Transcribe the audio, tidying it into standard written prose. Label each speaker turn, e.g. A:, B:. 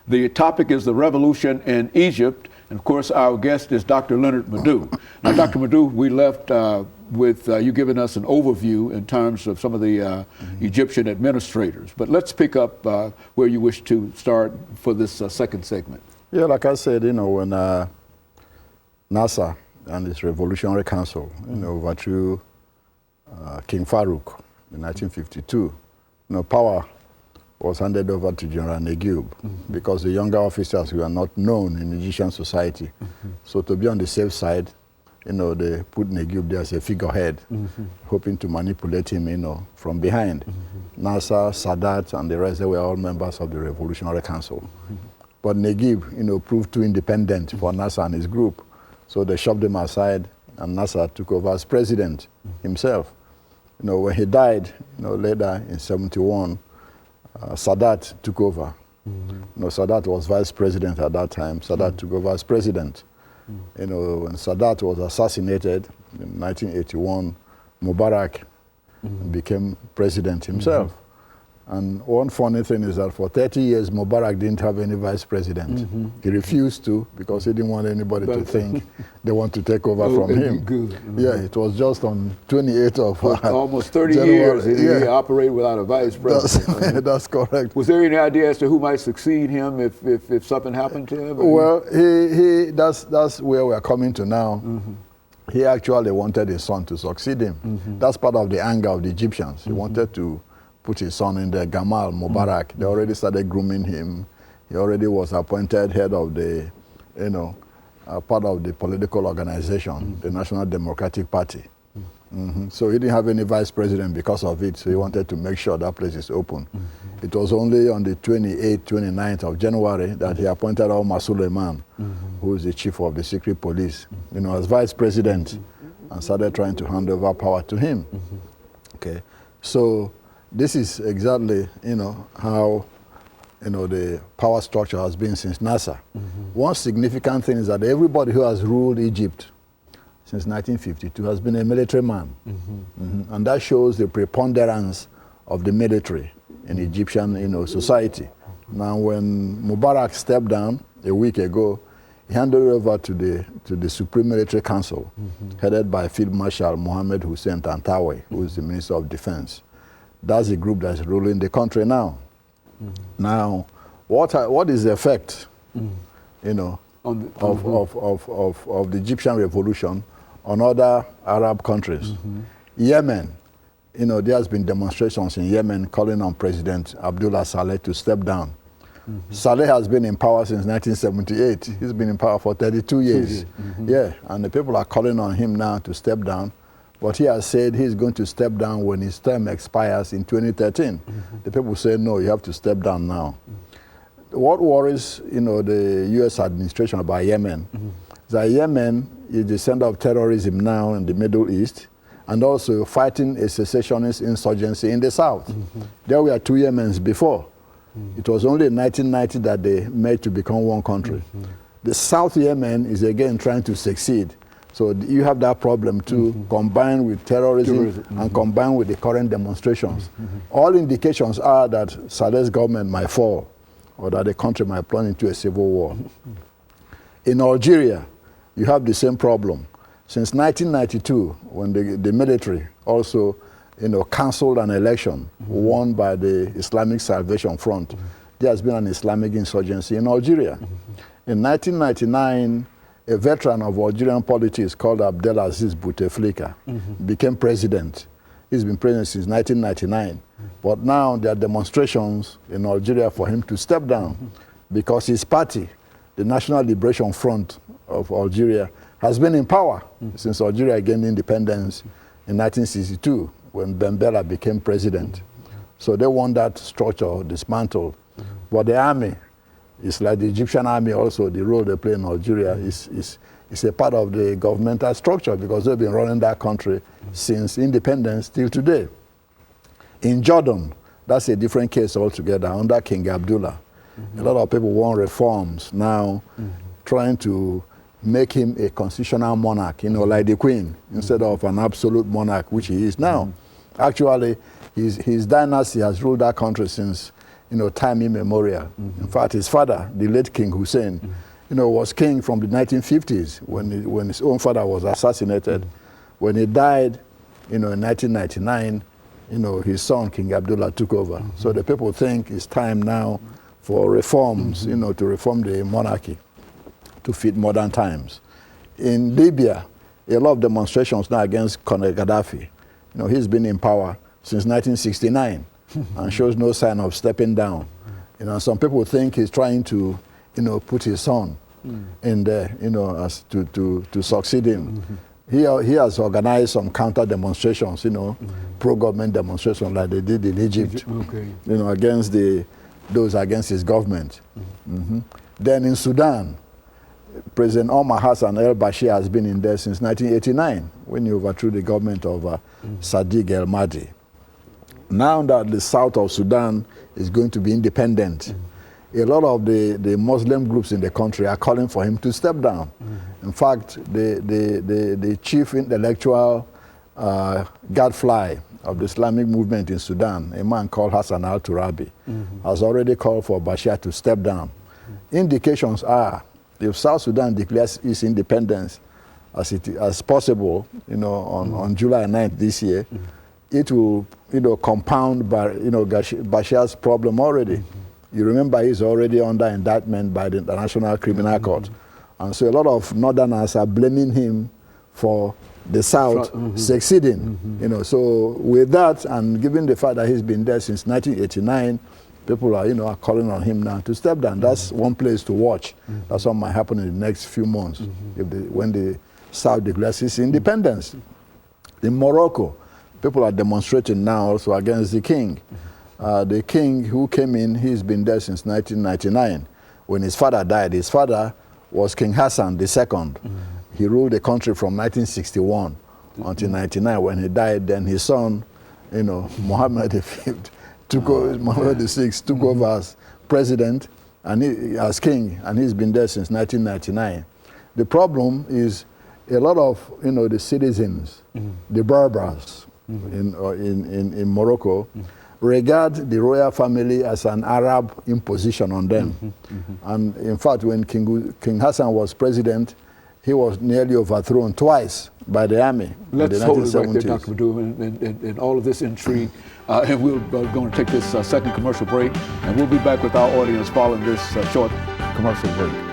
A: The topic is the revolution in Egypt. And of course, our guest is Dr. LMadu2. Now, Dr. LMadu2, we left with you giving us an overview in terms of some of the Egyptian administrators. But let's pick up where you wish to start for this second segment.
B: Yeah, like I said, when Nasser and its Revolutionary Council, overthrew King Farouk in 1952, power was handed over to General Negib because the younger officers were not known in Egyptian society. So to be on the safe side, they put Negib there as a figurehead, hoping to manipulate him, from behind. Nasser, Sadat, and the rest, they were all members of the Revolutionary Council. But Negib, proved too independent for Nasser and his group. So they shoved him aside, and Nasser took over as president himself. When he died, later in '71, Sadat took over. Sadat was vice president at that time. Sadat took over as president. When Sadat was assassinated in 1981, Mubarak became president himself. And one funny thing is that for 30 years, Mubarak didn't have any vice president. He refused to because he didn't want anybody to think they want to take over from him.
A: Good.
B: Yeah, it was just on 28th of
A: almost 30
B: January.
A: years he operated without a vice president.
B: That's correct.
A: Was there any idea as to who might succeed him if something happened to him?
B: Well, that's where we're coming to now. He actually wanted his son to succeed him. That's part of the anger of the Egyptians. He wanted to put his son in there, Gamal Mubarak. They already started grooming him. He already was appointed head of the, part of the political organization, the National Democratic Party. So he didn't have any vice president because of it, so he wanted to make sure that place is open. It was only on the 28th, 29th of January that he appointed Omar Suleiman, who is the chief of the secret police, as vice president, and started trying to hand over power to him. Okay, so this is exactly, how, the power structure has been since Nasser. One significant thing is that everybody who has ruled Egypt since 1952 has been a military man. And that shows the preponderance of the military in Egyptian, society. Now, when Mubarak stepped down a week ago, he handed it over to the Supreme Military Council, headed by Field Marshal Mohammed Hussein Tantawi, who is the Minister of Defense. That's the group that's ruling the country now. Now, what is the effect, of the Egyptian revolution on other Arab countries? Yemen, there has been demonstrations in Yemen calling on President Abdullah Saleh to step down. Saleh has been in power since 1978. He's been in power for 32 years. Yeah, and the people are calling on him now to step down. But he has said he's going to step down when his term expires in 2013. The people say, no, you have to step down now. What worries, the U.S. administration about Yemen is that Yemen is the center of terrorism now in the Middle East, and also fighting a secessionist insurgency in the south. There were two Yemens before. It was only in 1990 that they made to become one country. The South Yemen is again trying to succeed. So you have that problem too, combined with terrorism and combined with the current demonstrations. All indications are that Saleh's government might fall, or that the country might plunge into a civil war. In Algeria, you have the same problem. Since 1992, when the military also, cancelled an election won by the Islamic Salvation Front, there has been an Islamic insurgency in Algeria. In 1999, a veteran of Algerian politics called Abdelaziz Bouteflika became president. He's been president since 1999. But now there are demonstrations in Algeria for him to step down because his party, the National Liberation Front of Algeria, has been in power since Algeria gained independence in 1962 when Ben Bella became president. So they want that structure dismantled. But the army, it's like the Egyptian army also, the role they play in Algeria is a part of the governmental structure because they've been running that country since independence till today. In Jordan, that's a different case altogether under King Abdullah. A lot of people want reforms now, trying to make him a constitutional monarch, like the Queen, instead of an absolute monarch, which he is now. Actually, his dynasty has ruled that country since time immemorial. In fact, his father, the late King Hussein, was king from the 1950s when his own father was assassinated. When he died, in 1999, his son, King Abdullah, took over. So the people think it's time now for reforms, to reform the monarchy to fit modern times. In Libya, a lot of demonstrations now against Colonel Gaddafi. He's been in power since 1969 and shows no sign of stepping down. Some people think he's trying to, put his son in there, as to succeed him. He has organized some counter demonstrations, pro-government demonstrations like they did in Egypt, against those against his government. Then in Sudan, President Omar Hassan al-Bashir has been in there since 1989 when he overthrew the government of Sadiq el-Mahdi. Now that the south of Sudan is going to be independent, a lot of the Muslim groups in the country are calling for him to step down. In fact, the chief intellectual gadfly of the Islamic movement in Sudan, a man called Hassan al-Turabi, has already called for Bashir to step down. Indications are, if South Sudan declares its independence as possible, on July 9th this year, it will, compound Bashir's problem already. You remember he's already under indictment by the International Criminal Court. And so a lot of Northerners are blaming him for the South succeeding. So with that, and given the fact that he's been there since 1989, people are calling on him now to step down. That's one place to watch. That's what might happen in the next few months when the South declares its independence. In Morocco, people are demonstrating now also against the king. The king who came in, he's been there since 1999. When his father died, his father was King Hassan II. He ruled the country from 1961 until 99. When he died, then his son, Mohammed V took over, Mohammed VI took over as president and as king, and he's been there since 1999. The problem is a lot of the citizens, the Berbers in Morocco, regard the royal family as an Arab imposition on them. And in fact, when King Hassan was president, he was nearly overthrown twice by the army.
A: Let's hold it right there, Dr. Madu, and all of this intrigue. And we're going to take this second commercial break, and we'll be back with our audience following this short commercial break.